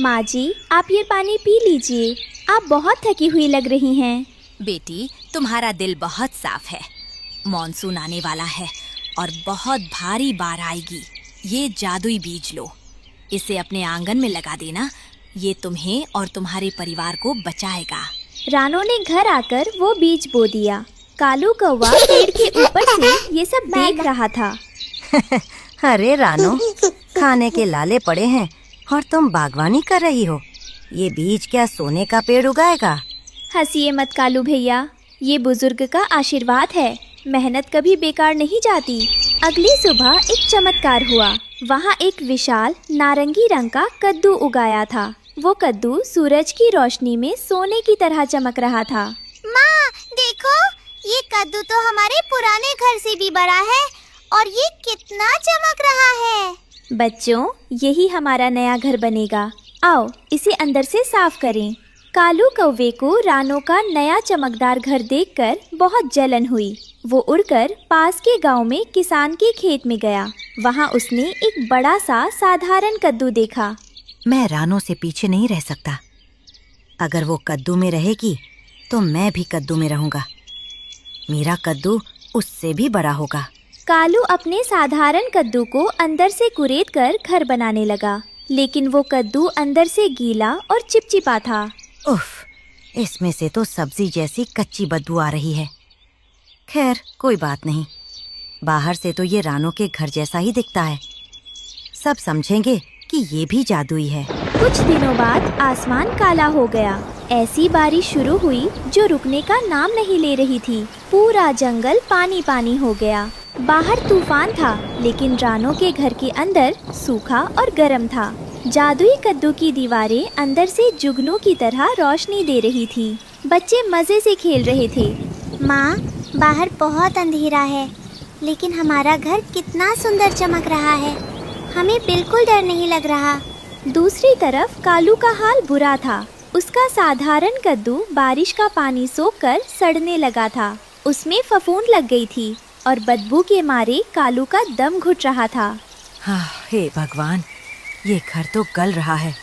माँ जी, आप ये पानी पी लीजिए। आप बहुत थकी हुई लग रही हैं। बेटी, तुम्हारा दिल बहुत साफ है। मॉनसून आने वाला है और बहुत भारी बाढ़ आएगी। ये जादुई बीज लो, इसे अपने आंगन में लगा देना। ये तुम्हें और तुम्हारे परिवार को बचाएगा। रानो ने घर आकर वो बीज बो दिया। कालू कौवा पेड़ के ऊपर से ये सब देख रहा था। अरे रानो, खाने के लाले पड़े हैं और तुम बागवानी कर रही हो। ये बीज क्या सोने का पेड़ उगाएगा? हंसिए मत कालू भैया, ये बुजुर्ग का आशीर्वाद है। मेहनत कभी बेकार नहीं जाती। अगली सुबह एक चमत्कार हुआ। वहाँ एक विशाल नारंगी रंग का कद्दू उगाया था। वो कद्दू सूरज की रोशनी में सोने की तरह चमक रहा था। माँ देखो, ये कद्दू तो हमारे पुराने घर से भी बड़ा है और ये कितना चमक रहा है। बच्चों, यही हमारा नया घर बनेगा। आओ इसे अंदर से साफ करें। कालू कौवे को रानो का नया चमकदार घर देखकर बहुत जलन हुई। वो उड़कर पास के गांव में किसान के खेत में गया। वहां उसने एक बड़ा सा साधारण कद्दू देखा। मैं रानो से पीछे नहीं रह सकता। अगर वो कद्दू में रहेगी तो मैं भी कद्दू में रहूंगा। मेरा कद्दू उससे भी बड़ा होगा। कालू अपने साधारण कद्दू को अंदर से कुरेद कर घर बनाने लगा, लेकिन वो कद्दू अंदर से गीला और चिपचिपा था। उफ, इसमें से तो सब्जी जैसी कच्ची बदबू आ रही है। खैर कोई बात नहीं, बाहर से तो ये रानो के घर जैसा ही दिखता है। सब समझेंगे कि ये भी जादुई है। कुछ दिनों बाद आसमान काला हो गया। ऐसी बारिश शुरू हुई जो रुकने का नाम नहीं ले रही थी। पूरा जंगल पानी पानी हो गया। बाहर तूफान था, लेकिन रानो के घर के अंदर सूखा और गर्म था। जादुई कद्दू की दीवारें अंदर से जुगनू की तरह रोशनी दे रही थी। बच्चे मजे से खेल रहे थे। माँ, बाहर बहुत अंधेरा है, लेकिन हमारा घर कितना सुंदर चमक रहा है। हमें बिल्कुल डर नहीं लग रहा। दूसरी तरफ कालू का हाल बुरा था। उसका साधारण कद्दू बारिश का पानी सोखकर सड़ने लगा था। उसमें फफूंद लग गई थी और बदबू के मारे कालू का दम घुट रहा था। हाँ, हे भगवान, ये घर तो गल रहा है।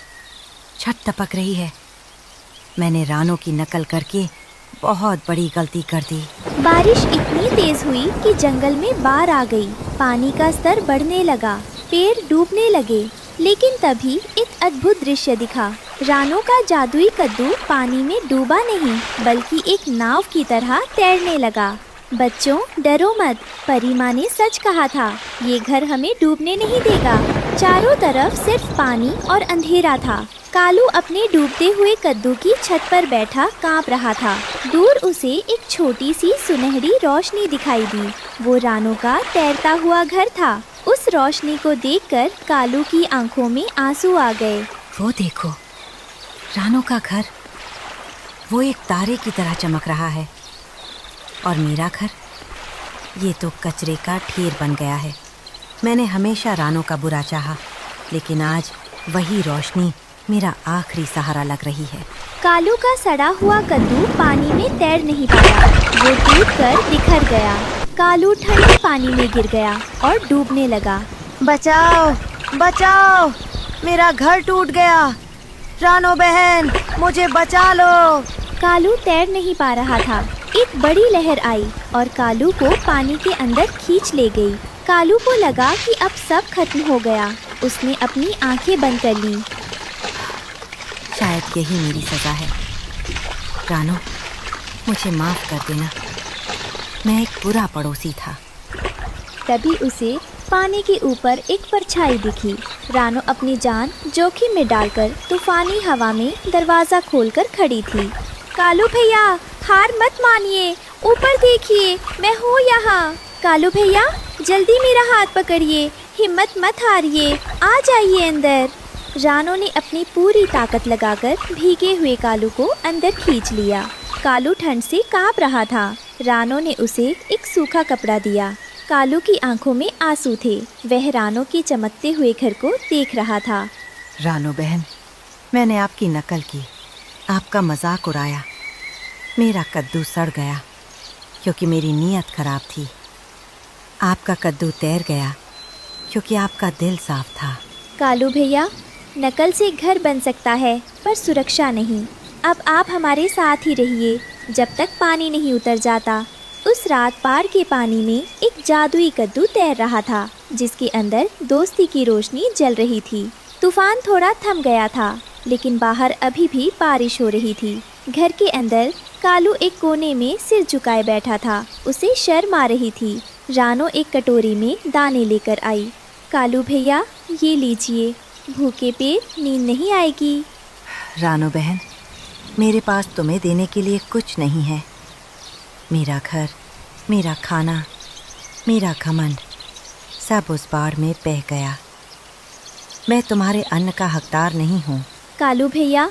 छत टपक रही है। मैंने रानो की नकल करके बहुत बड़ी गलती कर दी। बारिश इतनी तेज हुई कि जंगल में बाढ़ आ गई। पानी का स्तर बढ़ने लगा, पेड़ डूबने लगे। लेकिन तभी एक अद्भुत दृश्य दिखा। रानो का जादुई कद्दू पानी में डूबा नहीं, बल्कि एक नाव की तरह तैरने लगा। बच्चों, डरो मत, परी माँ ने सच कहा था। ये घर हमें डूबने नहीं देगा। चारों तरफ सिर्फ पानी और अंधेरा था। कालू अपने डूबते हुए कद्दू की छत पर बैठा कांप रहा था। दूर उसे एक छोटी सी सुनहरी रोशनी दिखाई दी। वो रानो का तैरता हुआ घर था। उस रोशनी को देखकर कालू की आंखों में आंसू आ गए। वो देखो, रानो का घर, वो एक तारे की तरह चमक रहा है। और मेरा घर, ये तो कचरे का ढेर बन गया है। मैंने हमेशा रानो का बुरा चाहा, लेकिन आज वही रोशनी मेरा आखिरी सहारा लग रही है। कालू का सड़ा हुआ कद्दू पानी में तैर नहीं पाया। वो टूटकर बिखर गया। कालू ठंडे पानी में गिर गया और डूबने लगा। बचाओ, बचाओ, मेरा घर टूट गया। रानो बहन, मुझे बचा लो। कालू तैर नहीं पा रहा था। एक बड़ी लहर आई और कालू को पानी के अंदर खींच ले गई। कालू को लगा कि अब सब खत्म हो गया। उसने अपनी आंखें बंद कर लीं। शायद यही मेरी सजा है। रानो, मुझे माफ कर देना। मैं एक बुरा पड़ोसी था। तभी उसे पानी के ऊपर एक परछाई दिखी। रानो अपनी जान जोखिम में डालकर तूफानी हवा में दरवाजा खोलकर खड़ी थी। कालू भैया, हार मत मानिए, ऊपर देखिए, मैं हूँ यहाँ। कालू भैया, जल्दी मेरा हाथ पकड़िए, हिम्मत मत हारिए, आ जाइए अंदर। रानो ने अपनी पूरी ताकत लगाकर भीगे हुए कालू को अंदर खींच लिया। कालू ठंड से कांप रहा था। रानो ने उसे एक सूखा कपड़ा दिया। कालू की आंखों में आंसू थे। वह रानो के चमकते हुए घर को देख रहा था। रानो बहन, मैंने आपकी नकल की, आपका मजाक उड़ाया। मेरा कद्दू सड़ गया क्योंकि मेरी नीयत खराब थी। आपका कद्दू तैर गया क्योंकि आपका दिल साफ था। कालू भैया, नकल से घर बन सकता है पर सुरक्षा नहीं। अब आप हमारे साथ ही रहिए जब तक पानी नहीं उतर जाता। उस रात पार के पानी में एक जादुई कद्दू तैर रहा था जिसके अंदर दोस्ती की रोशनी जल रही थी। तूफान थोड़ा थम गया था लेकिन बाहर अभी भी बारिश हो रही थी। घर के अंदर कालू एक कोने में सिर झुकाए बैठा था। उसे शर्म आ रही थी। रानो एक कटोरी में दाने लेकर आई। कालू भैया ये लीजिए, भूखे पेट नींद नहीं आएगी। रानो बहन, मेरे पास तुम्हें देने के लिए कुछ नहीं है। मेरा घर, मेरा खाना, मेरा घमंड सब उस बाढ़ में बह गया। मैं तुम्हारे अन्न का हकदार नहीं हूँ। कालू भैया,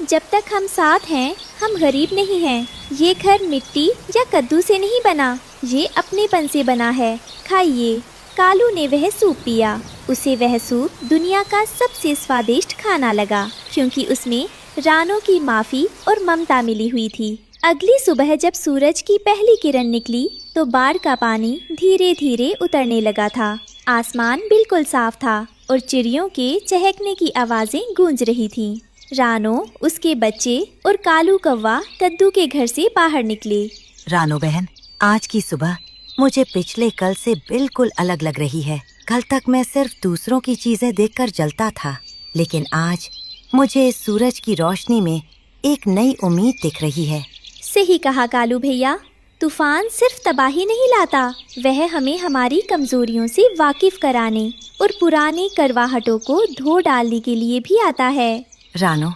जब तक हम साथ हैं हम गरीब नहीं हैं। ये घर मिट्टी या कद्दू से नहीं बना, ये अपनेपन से बना है। खाइए। कालू ने वह सूप पिया। उसे वह सूप दुनिया का सबसे स्वादिष्ट खाना लगा क्योंकि उसमें रानो की माफ़ी और ममता मिली हुई थी। अगली सुबह जब सूरज की पहली किरण निकली तो बाढ़ का पानी धीरे धीरे उतरने लगा था। आसमान बिल्कुल साफ था और चिड़ियों के चहकने की आवाज़ें गूंज रही थीं। रानो, उसके बच्चे और कालू कौवा कद्दू के घर से बाहर निकले। रानो बहन, आज की सुबह मुझे पिछले कल से बिल्कुल अलग लग रही है। कल तक मैं सिर्फ दूसरों की चीजें देखकर जलता था, लेकिन आज मुझे इस सूरज की रोशनी में एक नई उम्मीद दिख रही है। सही कहा कालू भैया। तूफान सिर्फ तबाही नहीं लाता, वह हमें हमारी कमजोरियों से वाकिफ कराने और पुराने करवाहटों को धो डालने के लिए भी आता है। रानो,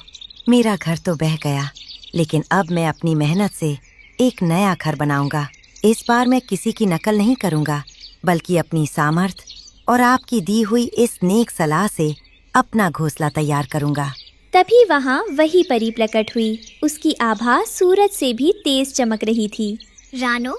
मेरा घर तो बह गया, लेकिन अब मैं अपनी मेहनत से एक नया घर बनाऊंगा। इस बार मैं किसी की नकल नहीं करूंगा, बल्कि अपनी सामर्थ और आपकी दी हुई इस नेक सलाह से अपना घोंसला तैयार करूंगा। तभी वहाँ वही परी प्रकट हुई। उसकी आभा सूरज से भी तेज चमक रही थी। रानो,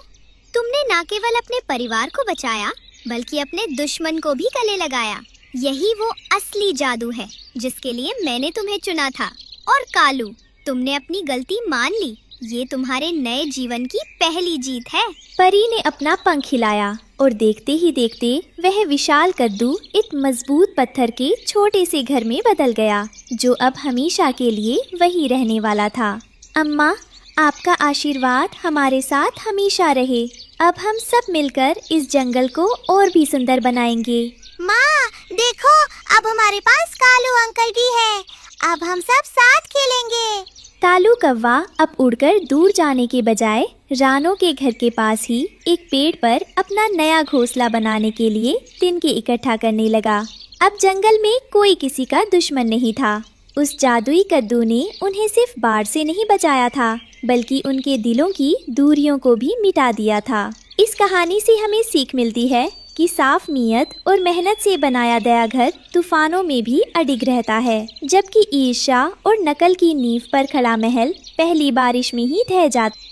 तुमने न केवल अपने परिवार को बचाया बल्कि अपने दुश्मन को भी गले लगाया। यही वो असली जादू है जिसके लिए मैंने तुम्हें चुना था। और कालू, तुमने अपनी गलती मान ली। ये तुम्हारे नए जीवन की पहली जीत है। परी ने अपना पंख हिलाया और देखते ही देखते वह विशाल कद्दू एक मजबूत पत्थर के छोटे से घर में बदल गया जो अब हमेशा के लिए वही रहने वाला था। अम्मा, आपका आशीर्वाद हमारे साथ हमेशा रहे। अब हम सब मिलकर इस जंगल को और भी सुंदर बनाएंगे। माँ, देखो, अब हमारे पास कालू अंकल भी है। अब हम सब साथ खेलेंगे। कालू कौवा अब उड़कर दूर जाने के बजाय रानो के घर के पास ही एक पेड़ पर अपना नया घोंसला बनाने के लिए तिनके इकट्ठा करने लगा। अब जंगल में कोई किसी का दुश्मन नहीं था। उस जादुई कद्दू ने उन्हें सिर्फ बाढ़ से नहीं बचाया था, बल्कि उनके दिलों की दूरियों को भी मिटा दिया था। इस कहानी से हमें सीख मिलती है कि साफ नीयत और मेहनत से बनाया गया घर तूफानों में भी अडिग रहता है, जबकि ईर्ष्या और नकल की नींव पर खड़ा महल पहली बारिश में ही ढह जाता।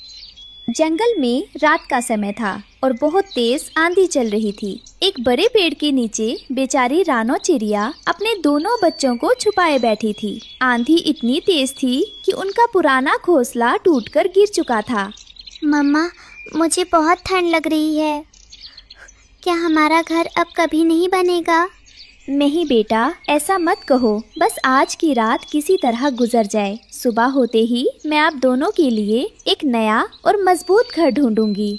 जंगल में रात का समय था और बहुत तेज आंधी चल रही थी। एक बड़े पेड़ के नीचे बेचारी रानो चिड़िया अपने दोनों बच्चों को छुपाए बैठी थी। आंधी इतनी तेज थी कि उनका पुराना घोंसला टूटकर गिर चुका था। मम्मा, मुझे बहुत ठंड लग रही है। क्या हमारा घर अब कभी नहीं बनेगा? नहीं बेटा, ऐसा मत कहो। बस आज की रात किसी तरह गुजर जाए। सुबह होते ही मैं आप दोनों के लिए एक नया और मजबूत घर ढूंढूंगी।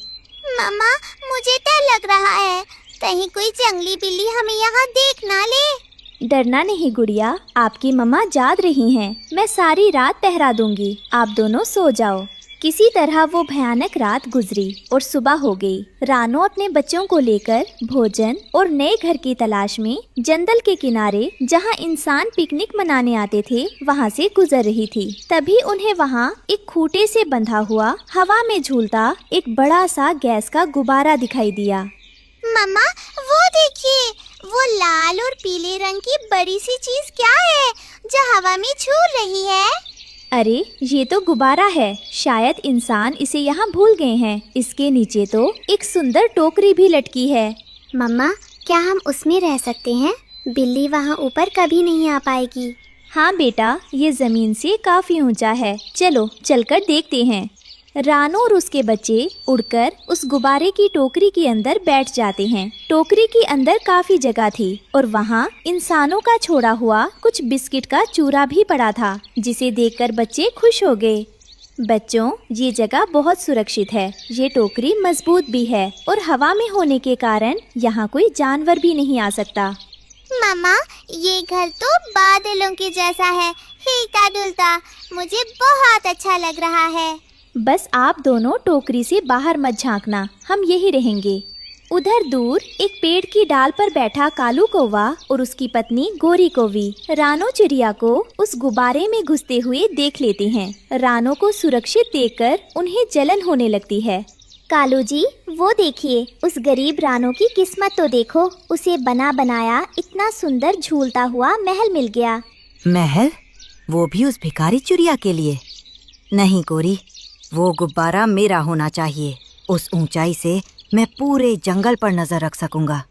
मम्मा, मुझे डर लग रहा है। कहीं कोई जंगली बिल्ली हमें यहाँ देख ना ले। डरना नहीं गुड़िया, आपकी मम्मा जाग रही हैं। मैं सारी रात पहरा दूंगी। आप दोनों सो जाओ। किसी तरह वो भयानक रात गुजरी और सुबह हो गई। रानो अपने बच्चों को लेकर भोजन और नए घर की तलाश में जंगल के किनारे, जहां इंसान पिकनिक मनाने आते थे, वहां से गुजर रही थी। तभी उन्हें वहां एक खूंटे से बंधा हुआ हवा में झूलता एक बड़ा सा गैस का गुब्बारा दिखाई दिया। मम्मा, वो देखिए, वो लाल और पीले रंग की बड़ी सी चीज क्या है जो हवा में झूल रही है? अरे, ये तो गुब्बारा है। शायद इंसान इसे यहाँ भूल गए हैं। इसके नीचे तो एक सुंदर टोकरी भी लटकी है। मम्मा, क्या हम उसमें रह सकते हैं? बिल्ली वहाँ ऊपर कभी नहीं आ पाएगी। हाँ बेटा, ये जमीन से काफी ऊंचा है। चलो चलकर देखते हैं। रानो और उसके बच्चे उड़कर उस गुब्बारे की टोकरी के अंदर बैठ जाते हैं। टोकरी के अंदर काफी जगह थी और वहाँ इंसानों का छोड़ा हुआ कुछ बिस्किट का चूरा भी पड़ा था, जिसे देखकर बच्चे खुश हो गए। बच्चों, ये जगह बहुत सुरक्षित है। ये टोकरी मजबूत भी है और हवा में होने के कारण यहाँ कोई जानवर भी नहीं आ सकता। मामा, ये घर तो बादलों के जैसा है, हिलता डुलता। मुझे बहुत अच्छा लग रहा है। बस आप दोनों टोकरी से बाहर मत झांकना, हम यही रहेंगे। उधर दूर एक पेड़ की डाल पर बैठा कालू कौवा और उसकी पत्नी गोरी कौवी रानो चिड़िया को उस गुब्बारे में घुसते हुए देख लेते हैं। रानो को सुरक्षित देखकर उन्हें जलन होने लगती है। कालू जी, वो देखिए, उस गरीब रानो की किस्मत तो देखो। उसे बना बनाया इतना सुंदर झूलता हुआ महल मिल गया। महल? वो भी उस भिखारी चिड़िया के लिए? नहीं गोरी, वो गुब्बारा मेरा होना चाहिए। उस ऊंचाई से मैं पूरे जंगल पर नजर रख सकूंगा।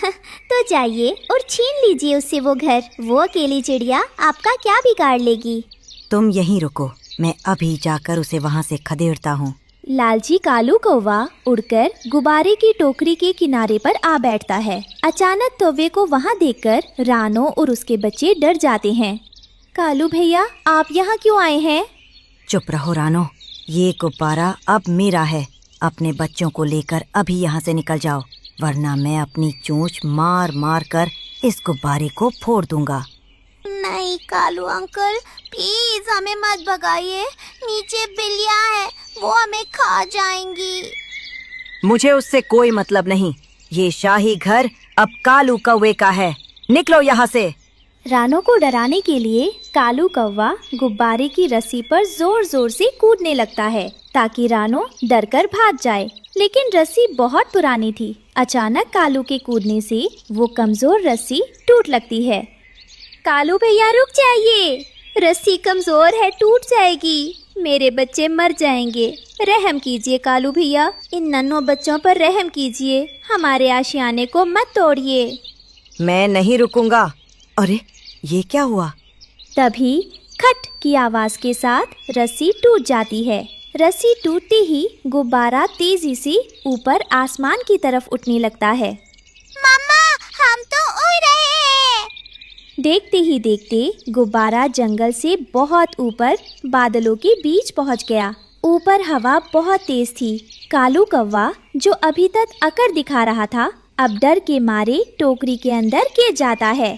तो जाइए और छीन लीजिए उससे वो घर। वो अकेली चिड़िया आपका क्या बिगाड़ लेगी। तुम यहीं रुको, मैं अभी जाकर उसे वहाँ से खदेड़ता हूँ। लालची कालू कौवा उड़कर गुब्बारे की टोकरी के किनारे पर आ बैठता है। अचानक कौवे को वहाँ देखकर रानो और उसके बच्चे डर जाते हैं। कालू भैया, आप यहाँ क्यों आए हैं? चुप रहो रानो, ये गुब्बारा अब मेरा है। अपने बच्चों को लेकर अभी यहाँ से निकल जाओ, वरना मैं अपनी चोंच मार मार कर इस गुब्बारे को फोड़ दूंगा। नहीं कालू अंकल, प्लीज हमें मत भगाइए। नीचे बिल्लियाँ हैं, वो हमें खा जाएंगी। मुझे उससे कोई मतलब नहीं। ये शाही घर अब कालू कौवे का है। निकलो यहाँ से। रानो को डराने के लिए कालू कौवा गुब्बारे की रस्सी पर जोर जोर से कूदने लगता है ताकि रानो डरकर भाग जाए, लेकिन रस्सी बहुत पुरानी थी। अचानक कालू के कूदने से वो कमजोर रस्सी टूट लगती है। कालू भैया रुक जाइए, रस्सी कमजोर है, टूट जाएगी, मेरे बच्चे मर जाएंगे। रहम कीजिए कालू भैया, इन नन्हों बच्चों पर रहम कीजिए, हमारे आशियाने को मत तोड़िए। मैं नहीं रुकूंगा। अरे ये क्या हुआ? तभी खट की आवाज के साथ रस्सी टूट जाती है। रस्सी टूटते ही गुब्बारा तेजी से ऊपर आसमान की तरफ उठने लगता है। मम्मा, हम तो उड़ रहे हैं। देखते ही देखते गुब्बारा जंगल से बहुत ऊपर बादलों के बीच पहुंच गया। ऊपर हवा बहुत तेज थी। कालू कौवा जो अभी तक अकड़ दिखा रहा था, अब डर के मारे टोकरी के अंदर गिर जाता है।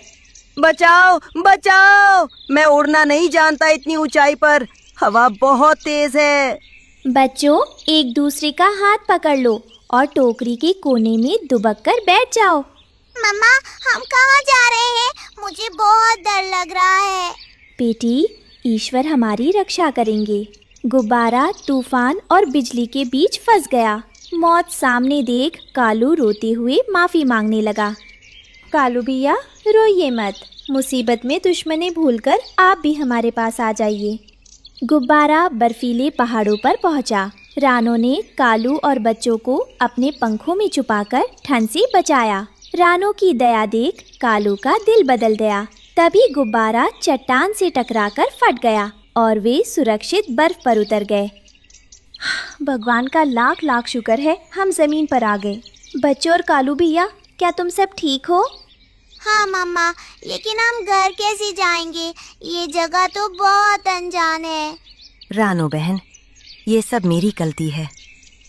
बचाओ बचाओ, मैं उड़ना नहीं जानता इतनी ऊंचाई पर, हवा बहुत तेज है। बच्चों, एक दूसरे का हाथ पकड़ लो और टोकरी के कोने में दुबक कर बैठ जाओ। मम्मा, हम कहाँ जा रहे हैं? मुझे बहुत डर लग रहा है। बेटी, ईश्वर हमारी रक्षा करेंगे। गुब्बारा तूफान और बिजली के बीच फंस गया। मौत सामने देख कालू रोते हुए माफी मांगने लगा। कालू भैया, रोइए मत, मुसीबत में दुश्मनी भूलकर आप भी हमारे पास आ जाइए। गुब्बारा बर्फीले पहाड़ों पर पहुंचा। रानो ने कालू और बच्चों को अपने पंखों में छुपाकर ठंड से बचाया। रानो की दया देख कालू का दिल बदल गया। तभी गुब्बारा चट्टान से टकराकर फट गया और वे सुरक्षित बर्फ पर उतर गए। भगवान का लाख लाख शुक्र है, हम जमीन पर आ गए। बच्चों और कालू भैया, क्या तुम सब ठीक हो? हाँ मम्मा, लेकिन हम घर कैसे जाएंगे? ये जगह तो बहुत अनजान है। रानो बहन, ये सब मेरी गलती है।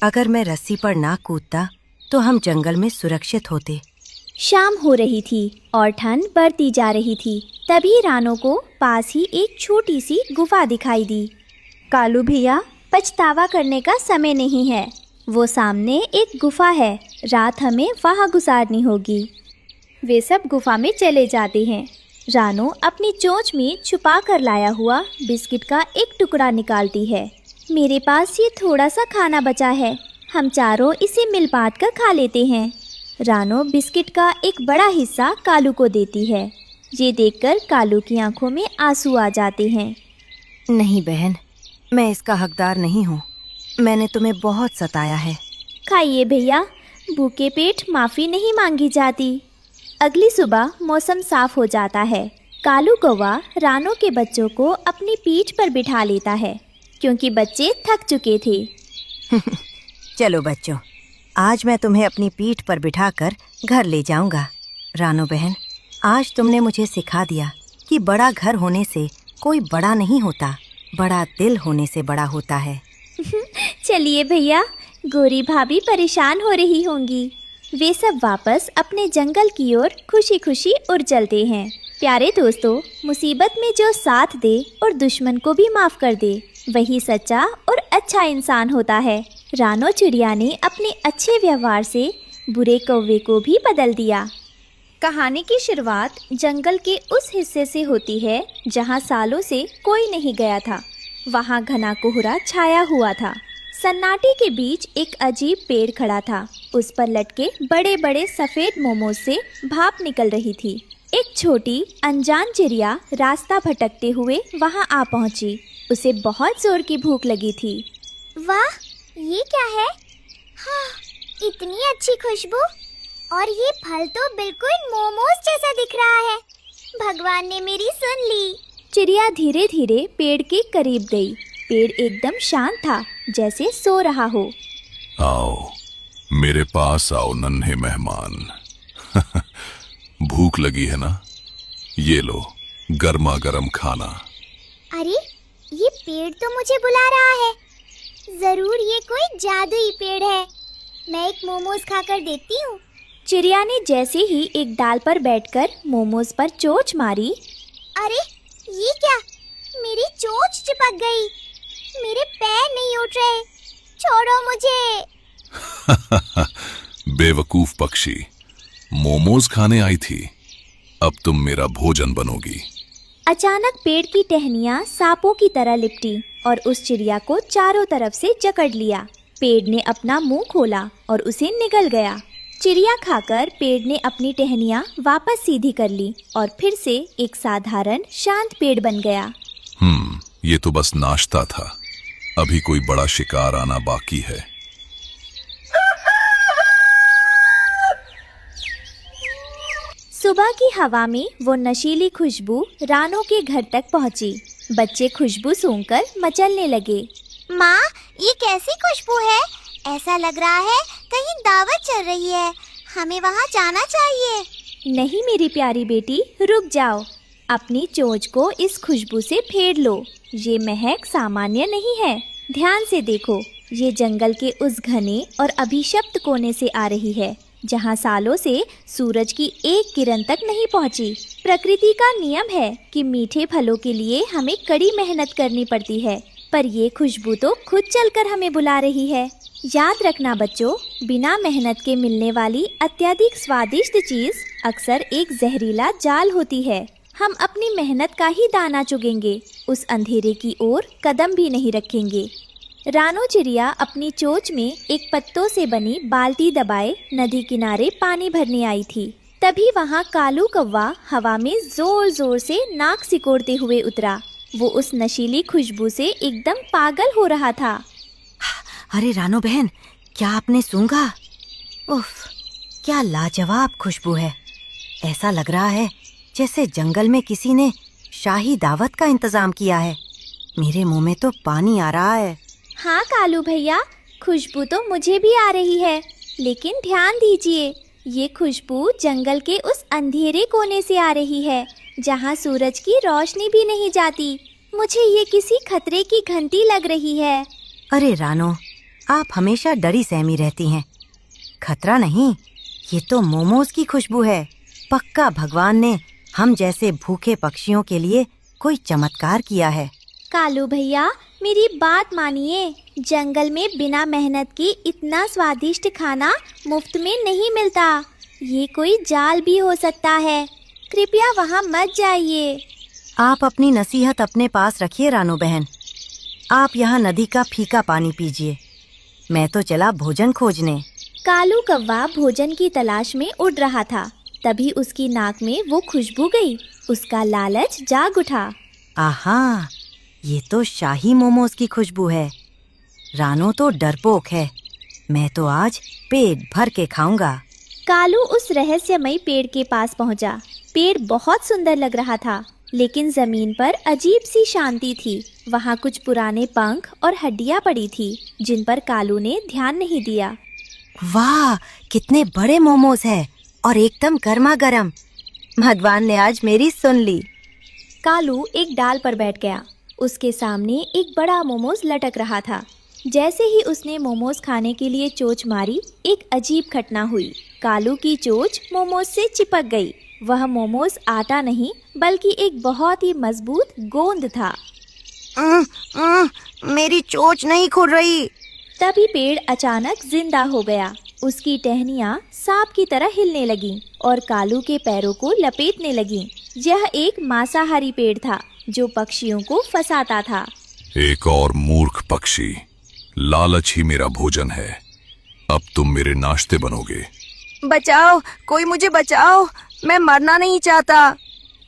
अगर मैं रस्सी पर ना कूदता तो हम जंगल में सुरक्षित होते। शाम हो रही थी और ठंड बढ़ती जा रही थी। तभी रानो को पास ही एक छोटी सी गुफा दिखाई दी। कालू भैया, पछतावा करने का समय नहीं है। वो सामने एक गुफा है, रात हमें वहाँ गुजारनी होगी। वे सब गुफा में चले जाते हैं। रानो अपनी चोंच में छुपा कर लाया हुआ बिस्किट का एक टुकड़ा निकालती है। मेरे पास ये थोड़ा सा खाना बचा है, हम चारों इसे मिल बांट कर खा लेते हैं। रानो बिस्किट का एक बड़ा हिस्सा कालू को देती है। ये देखकर कालू की आंखों में आंसू आ जाते हैं। नहीं बहन, मैं इसका हकदार नहीं हूँ। मैंने तुम्हें बहुत सताया है। खाइए भैया, भूखे पेट माफ़ी नहीं मांगी जाती। अगली सुबह मौसम साफ हो जाता है। कालू कौवा रानो के बच्चों को अपनी पीठ पर बिठा लेता है, क्योंकि बच्चे थक चुके थे। चलो बच्चों, आज मैं तुम्हें अपनी पीठ पर बिठाकर घर ले जाऊंगा। रानो बहन, आज तुमने मुझे सिखा दिया कि बड़ा घर होने से कोई बड़ा नहीं होता, बड़ा दिल होने से बड़ा होता है। चलिए भैया, गोरी भाभी परेशान हो रही होंगी। वे सब वापस अपने जंगल की ओर खुशी खुशी उड़ चलते हैं। प्यारे दोस्तों, मुसीबत में जो साथ दे और दुश्मन को भी माफ कर दे, वही सच्चा और अच्छा इंसान होता है। रानो चिड़िया ने अपने अच्छे व्यवहार से बुरे कौवे को भी बदल दिया। कहानी की शुरुआत जंगल के उस हिस्से से होती है जहाँ सालों से कोई नहीं गया था। वहाँ घना कोहरा छाया हुआ था। सन्नाटे के बीच एक अजीब पेड़ खड़ा था। उस पर लटके बड़े बड़े सफ़ेद मोमोज से भाप निकल रही थी। एक छोटी अनजान चिड़िया रास्ता भटकते हुए वहाँ आ पहुँची। उसे बहुत जोर की भूख लगी थी। वाह, ये क्या है? हाँ, इतनी अच्छी खुशबू, और ये फल तो बिल्कुल मोमोज जैसा दिख रहा है। भगवान ने मेरी सुन ली। चिड़िया धीरे धीरे पेड़ के करीब गई। पेड़ एकदम शांत था, जैसे सो रहा हो। आओ, मेरे पास आओ नन्हे मेहमान। भूख लगी है ना? ये लो गर्मा गर्म खाना। अरे, ये पेड़ तो मुझे बुला रहा है। जरूर ये कोई जादुई पेड़ है। मैं एक मोमोज खाकर देखती हूँ। चिड़िया ने जैसे ही एक डाल पर बैठकर मोमोज पर चोंच मारी। अरे, ये क्या? मेरी चोंच चिपक गई। मेरे पैर नहीं उठ रहे। छोड़ो मुझे। बेवकूफ पक्षी, मोमोज खाने आई थी, अब तुम मेरा भोजन बनोगी। अचानक पेड़ की टहनियाँ सांपों की तरह लिपटी और उस चिड़िया को चारों तरफ से जकड़ लिया। पेड़ ने अपना मुंह खोला और उसे निगल गया। चिड़िया खाकर पेड़ ने अपनी टहनियाँ वापस सीधी कर ली और फिर से एक साधारण शांत पेड़ बन गया। ये तो बस नाश्ता था, अभी कोई बड़ा शिकार आना बाकी है। सुबह की हवा में वो नशीली खुशबू रानो के घर तक पहुंची। बच्चे खुशबू सूंघकर मचलने लगे। माँ, ये कैसी खुशबू है? ऐसा लग रहा है कहीं दावत चल रही है। हमें वहाँ जाना चाहिए। नहीं मेरी प्यारी बेटी, रुक जाओ। अपनी चोंच को इस खुशबू से फेर लो। ये महक सामान्य नहीं है। ध्यान से देखो, ये जंगल के उस घने और अभिशप्त कोने से आ रही है जहाँ सालों से सूरज की एक किरण तक नहीं पहुँची। प्रकृति का नियम है कि मीठे फलों के लिए हमें कड़ी मेहनत करनी पड़ती है, पर ये खुशबू तो खुद चलकर हमें बुला रही है। याद रखना बच्चों, बिना मेहनत के मिलने वाली अत्यधिक स्वादिष्ट चीज अक्सर एक जहरीला जाल होती है। हम अपनी मेहनत का ही दाना चुगेंगे, उस अंधेरे की ओर कदम भी नहीं रखेंगे। रानो चिड़िया अपनी चोंच में एक पत्तों से बनी बाल्टी दबाए नदी किनारे पानी भरने आई थी। तभी वहाँ कालू कौवा हवा में जोर जोर से नाक सिकोड़ते हुए उतरा। वो उस नशीली खुशबू से एकदम पागल हो रहा था। अरे रानो बहन, क्या आपने सूंघा? उफ, क्या लाजवाब खुशबू है। ऐसा लग रहा है जैसे जंगल में किसी ने शाही दावत का इंतजाम किया है। मेरे मुंह में तो पानी आ रहा है। हाँ कालू भैया, खुशबू तो मुझे भी आ रही है, लेकिन ध्यान दीजिए, ये खुशबू जंगल के उस अंधेरे कोने से आ रही है जहाँ सूरज की रोशनी भी नहीं जाती। मुझे ये किसी खतरे की घंटी लग रही है। अरे रानो, आप हमेशा डरी सहमी रहती हैं। खतरा नहीं, ये तो मोमोज की खुशबू है। पक्का भगवान ने हम जैसे भूखे पक्षियों के लिए कोई चमत्कार किया है। कालू भैया, मेरी बात मानिए, जंगल में बिना मेहनत के इतना स्वादिष्ट खाना मुफ्त में नहीं मिलता। ये कोई जाल भी हो सकता है। कृपया वहाँ मत जाइए। आप अपनी नसीहत अपने पास रखिए रानो बहन। आप यहाँ नदी का फीका पानी पीजिए। मैं तो चला भोजन खोजने। कालू कौवा भोजन की तलाश में उड़ रहा था। तभी उसकी नाक में वो खुशबू गई। उसका लालच जाग उठा। आहा, ये तो शाही मोमोज की खुशबू है। रानो तो डरपोक है। मैं तो आज पेट भर के खाऊंगा। कालू उस रहस्यमयी पेड़ के पास पहुंचा। पेड़ बहुत सुंदर लग रहा था, लेकिन जमीन पर अजीब सी शांति थी। वहाँ कुछ पुराने पंख और हड्डियाँ पड़ी थी जिन पर कालू ने ध्यान नहीं दिया। वाह, कितने बड़े मोमोज हैं और एकदम गर्मा गर्म। भगवान ने आज मेरी सुन ली। कालू एक डाल पर बैठ गया। उसके सामने एक बड़ा मोमोज लटक रहा था। जैसे ही उसने मोमोज खाने के लिए चोंच मारी, एक अजीब घटना हुई। कालू की चोंच मोमोज से चिपक गई। वह मोमोज आटा नहीं बल्कि एक बहुत ही मजबूत गोंद था। मेरी चोंच नहीं खुल रही। तभी पेड़ अचानक जिंदा हो गया। उसकी टहनियाँ सांप की तरह हिलने लगीं और कालू के पैरों को लपेटने लगीं। यह एक मांसाहारी पेड़ था जो पक्षियों को फंसाता था। एक और मूर्ख पक्षी। लालच ही मेरा भोजन है। अब तुम मेरे नाश्ते बनोगे। बचाओ, कोई मुझे बचाओ, मैं मरना नहीं चाहता।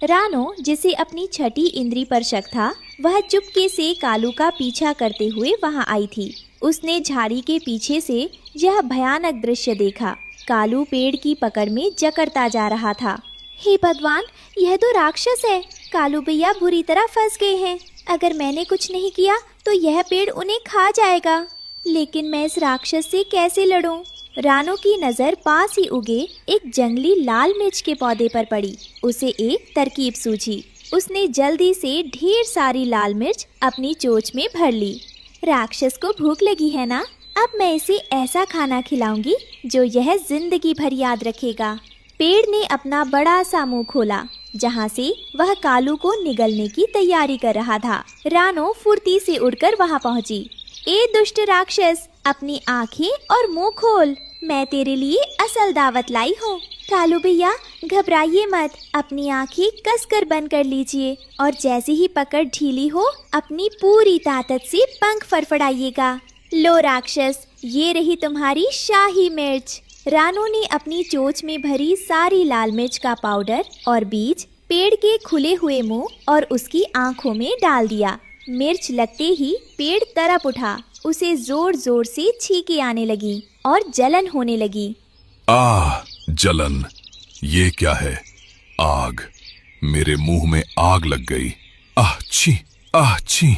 रानो, जिसे अपनी छठी इंद्री पर शक था, वह चुपके से कालू का पीछा करते हुए वहां आई थी। उसने झाड़ी के पीछे से यह भयानक दृश्य देखा। कालू पेड़ की पकड़ में जकड़ता जा रहा था। हे भगवान, यह तो राक्षस है। कालू भैया बुरी तरह फंस गए हैं। अगर मैंने कुछ नहीं किया तो यह पेड़ उन्हें खा जाएगा। लेकिन मैं इस राक्षस से कैसे लड़ूं? रानो की नज़र पास ही उगे एक जंगली लाल मिर्च के पौधे पर पड़ी। उसे एक तरकीब सूझी। उसने जल्दी से ढेर सारी लाल मिर्च अपनी चोंच में भर ली। राक्षस को भूख लगी है ना? अब मैं इसे ऐसा खाना खिलाऊंगी जो यह जिंदगी भर याद रखेगा। पेड़ ने अपना बड़ा सा मुंह खोला जहाँ से वह कालू को निगलने की तैयारी कर रहा था। रानो फुर्ती से उड़कर वहाँ पहुँची। ए दुष्ट राक्षस, अपनी आँखें और मुंह खोल। मैं तेरे लिए असल दावत लाई हूँ। कालू भैया, घबराइए मत। अपनी आँखें कसकर बंद कर लीजिए और जैसे ही पकड़ ढीली हो, अपनी पूरी ताकत से पंख फड़फड़ाइएगा। लो राक्षस, ये रही तुम्हारी शाही मिर्च। रानो ने अपनी चोंच में भरी सारी लाल मिर्च का पाउडर और बीज पेड़ के खुले हुए मुंह और उसकी आंखों में डाल दिया। मिर्च लगते ही पेड़ तड़प उठा। उसे जोर जोर से छींकें आने लगी और जलन होने लगी। आह, जलन। ये क्या है? आग। मेरे मुंह में आग लग गई। आह छी, आह छी।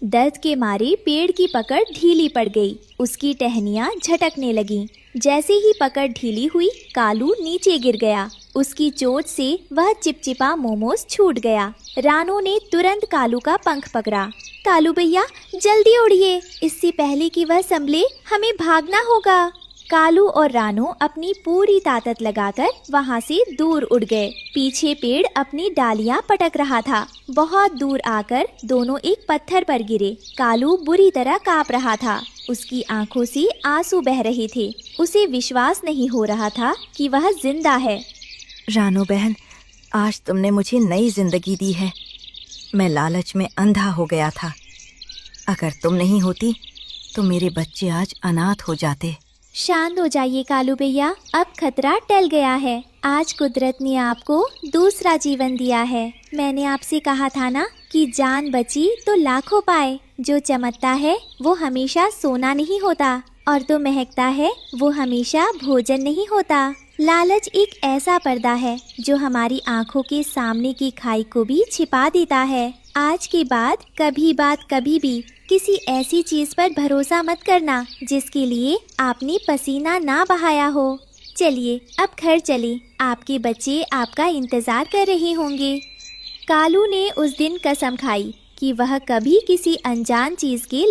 दर्द के मारे पेड़ की पकड़ ढीली पड़ गई। उसकी टहनियाँ झटकने लगीं। जैसे ही पकड़ ढीली हुई, कालू नीचे गिर गया। उसकी चोट से वह चिपचिपा मोमोज छूट गया। रानो ने तुरंत कालू का पंख पकड़ा। कालू भैया, जल्दी उड़िए, इससे पहले कि वह संभले हमें भागना होगा। कालू और रानो अपनी पूरी ताकत लगाकर वहाँ से दूर उड़ गए। पीछे पेड़ अपनी डालियाँ पटक रहा था। बहुत दूर आकर दोनों एक पत्थर पर गिरे। कालू बुरी तरह कांप रहा था। उसकी आंखों से आंसू बह रहे थे। उसे विश्वास नहीं हो रहा था कि वह जिंदा है। रानो बहन, आज तुमने मुझे नई जिंदगी दी है। मैं लालच में अंधा हो गया था। अगर तुम नहीं होती तो मेरे बच्चे आज अनाथ हो जाते। शांत हो जाइए कालू भैया, अब खतरा टल गया है। आज कुदरत ने आपको दूसरा जीवन दिया है। मैंने आपसे कहा था ना कि जान बची तो लाखों पाए। जो चमकता है वो हमेशा सोना नहीं होता, और जो महकता है वो हमेशा भोजन नहीं होता। लालच एक ऐसा पर्दा है जो हमारी आंखों के सामने की खाई को भी छिपा देता है। आज के बाद कभी भी किसी ऐसी चीज पर भरोसा मत करना जिसके लिए आपने पसीना ना बहाया हो। चलिए अब घर चले, आपके बच्चे आपका इंतजार कर रहे होंगे। कालू ने उस दिन कसम खाई कि वह कभी किसी अनजान चीज के